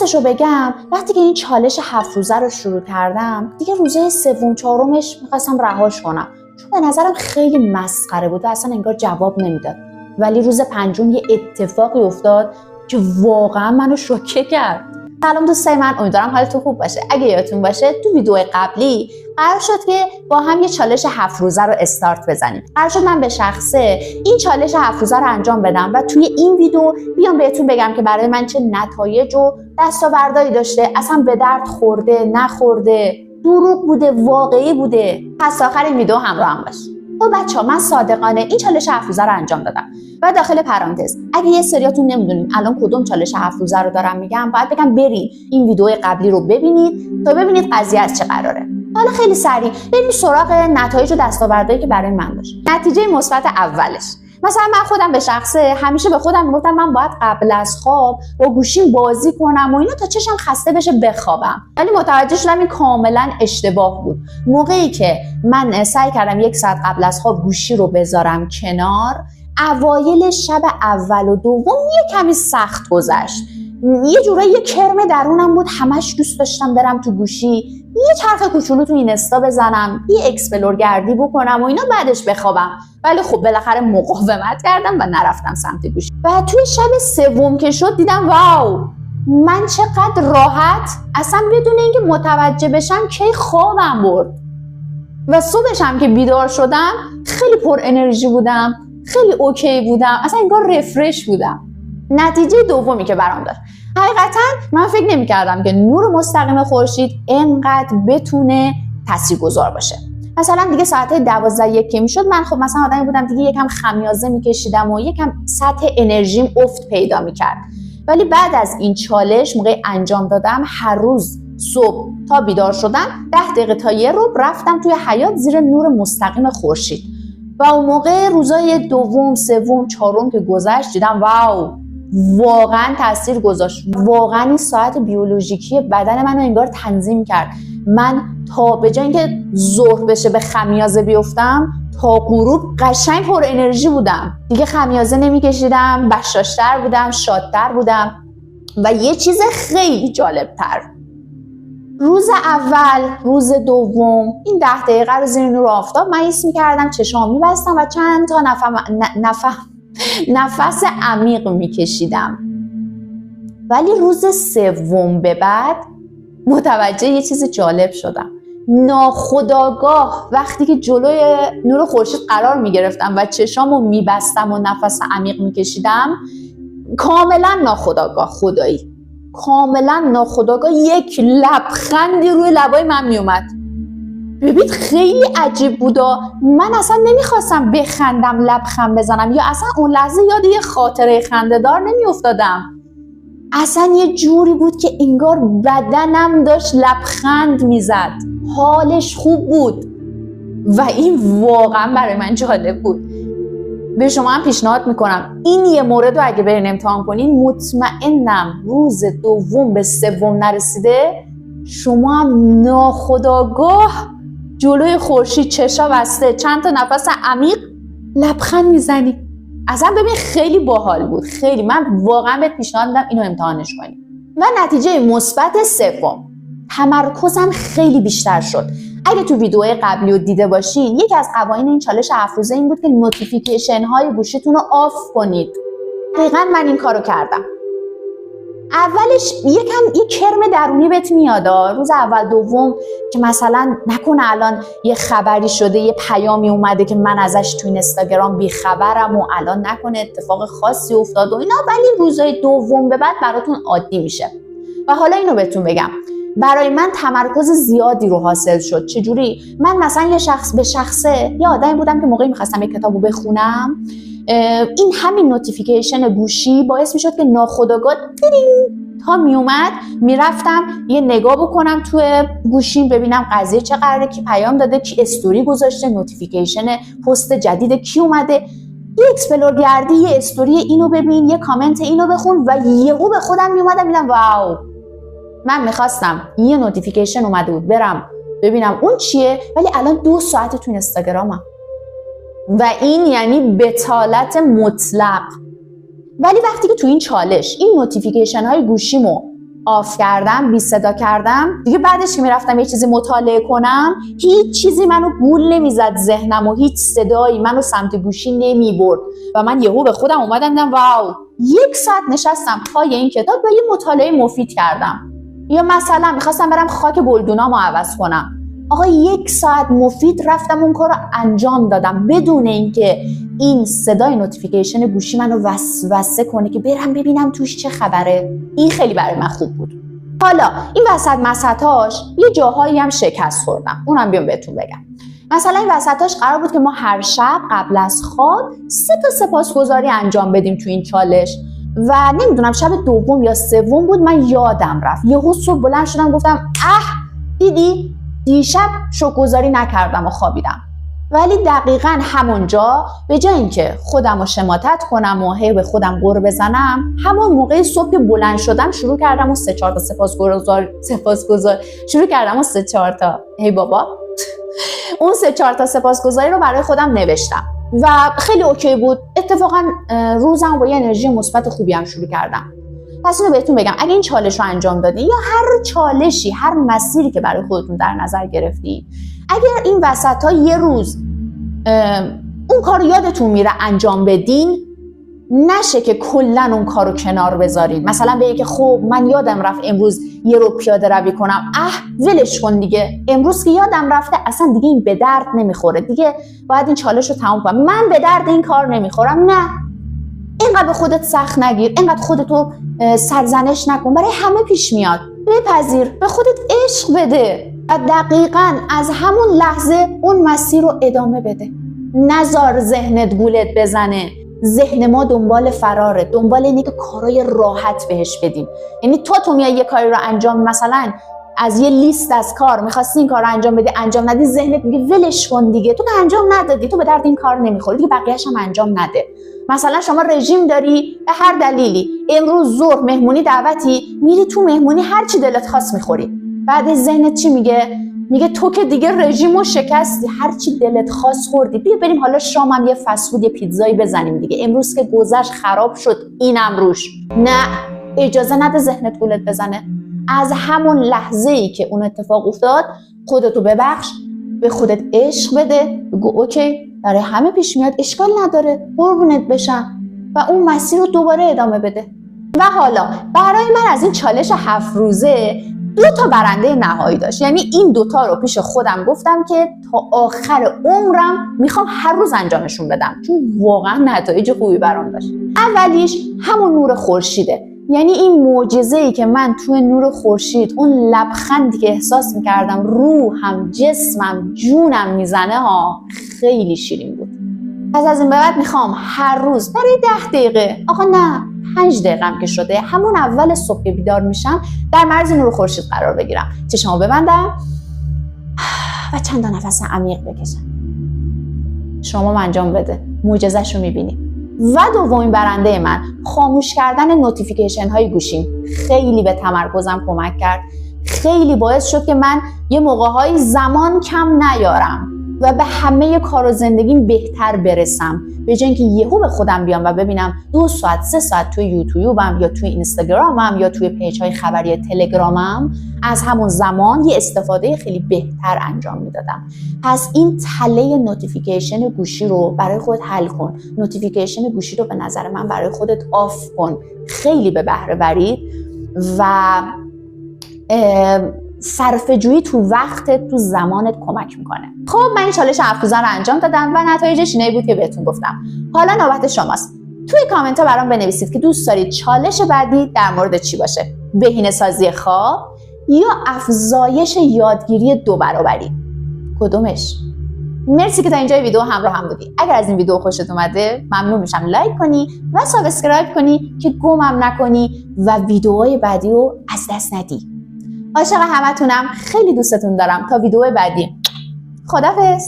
راستشو بگم وقتی که این چالش 7 روزه رو شروع کردم دیگه روزهای سوم چهارمش میخواستم رهاش کنم، چون به نظرم خیلی مسخره بود و اصلا انگار جواب نمیداد. ولی روز پنجم یه اتفاقی افتاد که واقعا منو شوکه کرد. سلام دوستای من، امیدوارم حالتون خوب باشه. اگه یادتون باشه تو ویدیو قبلی قرار شد که با هم یه چالش 7 روزه رو استارت بزنیم. قرار شد من به شخصه این چالش 7 روزه رو انجام بدم و توی این ویدیو بیام بهتون بگم که برای من چه نتایج و دستاوردهایی داشته، اصلا به درد خورده نخورده، دروغ بوده واقعی بوده. پس آخر این ویدیو همراه باش. خب بچه‌ها، من صادقانه این چالش 7 روزه رو انجام دادم و داخل پرانتز اگه یه سریاتون نمیدونین الان کدوم چالش 7 روزه رو دارم میگم، باید بگم برید این ویدیو قبلی رو ببینید تا ببینید قضیه از چه قراره. حالا خیلی سریع بریم سراغ نتایج و دستاوردهایی که برای من داشت. نتیجه مثبت اولش، مثلا من خودم به شخصه همیشه به خودم میگفتم من باید قبل از خواب با گوشیم بازی کنم و اینا تا چشم خسته بشه بخوابم، ولی متوجه شدم این کاملا اشتباه بود. موقعی که من سعی کردم 1 ساعت قبل از خواب گوشی رو بذارم کنار، اوایل شب اول و دوم یه کمی سخت گذشت، یه جورایی یه کرم درونم بود، همش دوست داشتم برم تو گوشی یه چرخ کوچولو تو اینستا بزنم، یه اکسپلور گردی بکنم و اینا، بعدش بخوابم. ولی خب بالاخره مقاومت کردم و نرفتم سمت گوشی. و توی شب سوم که شد دیدم واو، من چقدر راحت اصلا بدون اینکه متوجه بشم کی خوابم برد. و صبحش هم که بیدار شدم خیلی پر انرژی بودم، خیلی اوکی بودم، اصلا انگار رفرش بودم. نتیجه دومی که برام داشت، حقیقتا من فکر نمی‌کردم که نور مستقیم خورشید اینقدر بتونه تاثیرگذار باشه. مثلا دیگه ساعت 12:01 که میشد، من خب مثلا آدمی بودم دیگه یکم خمیازه میکشیدم و یکم سطح انرژیم افت پیدا میکرد. ولی بعد از این چالش موقع انجام دادم، هر روز صبح تا بیدار شدم 10 دقیقه تا یه رو رفتم توی حیاط زیر نور مستقیم خورشید و اون موقع روزای دوم، سوم، چهارم که گذشت دیدم واو، واقعا تاثیر گذاشت. واقعا این ساعت بیولوژیکی بدن منو انگار تنظیم کرد. من تا به جای اینکه ظهر بشه به خمیازه بیفتم، تا غروب قشنگ پر انرژی بودم، دیگه خمیازه نمیکشیدم، بشاشتر بودم، شادتر بودم. و یه چیز خیلی جالبتر، روز اول، روز دوم این 10 دقیقه رو زیر نور آفتاب من حس می‌کردم چشام می‌بستم و چند تا نفس عمیق میکشیدم. ولی روز سوم به بعد متوجه یه چیز جالب شدم. ناخودآگاه وقتی که جلوی نور خورشید قرار میگرفتم و چشامو میبستم و نفس عمیق میکشیدم، کاملا ناخودآگاه، خدایی کاملا ناخودآگاه یک لبخندی روی لبای من میومد. ببین خیلی عجیب بودا. من اصلا نمیخواستم بخندم، لبخند بزنم، یا اصلا اون لحظه یاد یه خاطره خنده‌دار نمیافتادم. اصلا یه جوری بود که انگار بدنم داشت لبخند میزد، حالش خوب بود و این واقعا برای من جالب بود. به شما هم پیشنهاد میکنم این یه مورد رو اگه برین امتحان کنین، مطمئنم روز دوم به سوم نرسیده شما هم ناخودآگاه جلوی خورشید چشا بسته چند تا نفس عمیق لبخند میزنی. اصلا ببین خیلی باحال بود، خیلی. من واقعا بهت پیشنهاد میدم اینو امتحانش کنی. و نتیجه مثبت سوم، تمرکزم خیلی بیشتر شد. اگه تو ویدیوهای قبلی رو دیده باشین، یکی از قوانین این چالش 7 روزه این بود که نوتیفیکیشن های گوشیتون رو آف کنید. دقیقاً من این کارو کردم. اولش یه کرم درونی بهت میاد روز اول دوم که مثلا نکنه الان یه خبری شده، یه پیامی اومده که من ازش تو اینستاگرام بیخبرم و الان نکنه اتفاق خاصی افتاد و اینا. ولی روزهای دوم به بعد براتون عادی میشه. و حالا اینو بهتون بگم، برای من تمرکز زیادی رو حاصل شد. چجوری؟ من مثلا به شخصه یه آدمی بودم که موقعی میخواستم یه کتابو بخونم، این همین نوتیفیکیشن گوشی باعث میشد که ناخودآگاه تا میومد میرفتم یه نگاه بکنم توی گوشیم ببینم قضیه چه قراره، کی پیام داده، کی استوری گذاشته، نوتیفیکیشن پست جدید کی اومده، یه اکسپلور گردی، یه استوری اینو ببین، یه کامنت اینو بخون. و یهو به خودم میومدم میگم واو، من میخواستم یه نوتیفیکیشن اومده بود برم ببینم اون چیه، ولی الان 2 ساعت تو اینستاگرامم و این یعنی بتالت مطلق. ولی وقتی که تو این چالش این نوتیفیکیشن های گوشیمو آف کردم، بی صدا کردم دیگه، بعدش که میرفتم یه چیزی مطالعه کنم هیچ چیزی منو گول نمیزد ذهنم و هیچ صدایی منو سمت گوشی نمیبرد و من یهو به خودم اومدم دیدم واو 1 ساعت نشستم پای این کتاب و یه مطالعه مفید کردم. یا مثلا میخواستم برم خاک گلدونامو عوض کنم، آقا 1 ساعت مفید رفتم اون کارو انجام دادم بدون اینکه این صدای نوتیفیکیشن گوشی منو وسوسه کنه که برم ببینم توش چه خبره. این خیلی برای من خوب بود. حالا این وسطاش یه جاهایی هم شکست خوردم، اونم بیام بهتون بگم. مثلا این وسطاش قرار بود که ما هر شب قبل از خواب 3 تا سپاسگزاری انجام بدیم تو این چالش و نمیدونم شب دوم یا سوم بود من یادم رفت. یهو صبح بلند شدم گفتم دیدی دیشب شکرگزاری نکردم و خوابیدم. ولی دقیقاً همونجا به جای اینکه خودم رو شماتت کنم و هی به خودم غر بزنم، همون موقع صبح که بلند شدم شروع کردم و 3-4 تا سپاسگزار شروع کردم و 3-4 تا هی بابا اون 3-4 تا سپاسگزاری رو برای خودم نوشتم و خیلی اوکی بود. اتفاقاً روزم با یه انرژی مثبت خوبی هم شروع کردم. پس اینو بهتون بگم اگه این چالش رو انجام دادین یا هر چالشی هر مسیری که برای خودتون در نظر گرفتین، اگر این وسط‌ها یه روز اون کار یادتون میره انجام بدین، نشه که کلا اون کارو کنار بذارین. مثلا بگید که خب من یادم رفت امروز یه رو پیاده روی کنم، ولش کن دیگه، امروز که یادم رفته اصلا دیگه این به درد نمیخوره، دیگه باید این چالش رو تموم کنم، من به درد این کار نمیخورم. نه، اینقدر به خودت سخت نگیر، اینقدر خودتو سرزنش نکن، برای همه پیش میاد. بپذیر، به خودت عشق بده و دقیقاً از همون لحظه اون مسیر رو ادامه بده. نذار ذهنت گولت بزنه. ذهن ما دنبال فراره، دنبال اینه که کارهای راحت بهش بدیم. یعنی تو میای یه کاری رو انجام، مثلا از یه لیست از کار می‌خواستی این کار رو انجام بدی، انجام ندی، ذهنت میگه ولش کن دیگه، تو انجام ندادی، تو به درد این کار نمیخوری دیگه، بقیه‌اش هم انجام نده. مثلا شما رژیم داری به هر دلیلی، امروز ظهر مهمونی دعوتی، میری تو مهمونی هر چی دلت خواست میخوری، بعد ذهنت چی میگه؟ میگه تو که دیگه رژیمو شکستی، هر چی دلت خواست خوردی، بیا بریم حالا شامم یه فست فود یه پیتزایی بزنیم دیگه، امروز که گذشت خراب شد اینم روش. نه، اجازه نده ذهنت گولت بزنه. از همون لحظه‌ای که اون اتفاق افتاد خودتو ببخش، به خودت عشق بده، بگو اوکی برای همه پیش میاد، اشکال نداره، قربونت بشم و اون مسیر رو دوباره ادامه بده. و حالا برای من از این چالش 7 روزه 2 تا برنده نهایی داشت. یعنی این 2 تا رو پیش خودم گفتم که تا آخر عمرم میخوام هر روز انجامشون بدم، چون واقعا نتایج خوبی برام داشت. اولیش همون نور خورشیده. یعنی این معجزه‌ای که من توی نور خورشید، اون لبخندی که احساس میکردم روحم، جسمم، جونم میزنه خیلی شیرین بود. پس از این به بعد میخوام هر روز برای 10 دقیقه، آقا نه 5 دقیقه که شده، همون اول صبح که بیدار میشم در معرض نور خورشید قرار بگیرم، چشمو ببندم و چند تا نفس عمیق بکشم. شما انجام بده، معجزه‌شو میبینی. و دومین برنده من خاموش کردن نوتیفیکیشن های گوشیم. خیلی به تمرکزم کمک کرد، خیلی باعث شد که من یه موقع‌های زمان کم نیارم و به همه کار و زندگیم بهتر برسم، به جای اینکه یهو به خودم بیام و ببینم 2 ساعت 3 ساعت توی یوتیوبم یا توی اینستاگرامم یا توی پیج‌های خبری تلگرامم از همون زمان یه استفاده خیلی بهتر انجام میدادم. پس این تله نوتیفیکیشن گوشی رو برای خودت حل کن. نوتیفیکیشن گوشی رو به نظر من برای خودت آف کن. خیلی به بهره برید و صرفه‌جویی تو وقتت، تو زمانت کمک میکنه. خب من این چالش 7 روزه رو انجام دادم و نتایجش اینایی بود که بهتون گفتم. حالا نوبت شماست. توی کامنت ها برام بنویسید که دوست دارید چالش بعدی در مورد چی باشه؟ بهینه‌سازی خواب یا افزایش یادگیری 2 برابری؟ کدومش؟ مرسی که تا اینجای ویدیو همراه هم بودی. اگر از این ویدیو خوشت اومده ممنون میشم لایک کنی و سابسکرایب کنی که گمم نکنی و ویدیوهای بعدی رو از دست ندی. عاشق همتونم، خیلی دوستتون دارم. تا ویدیو بعدی، خداحافظ.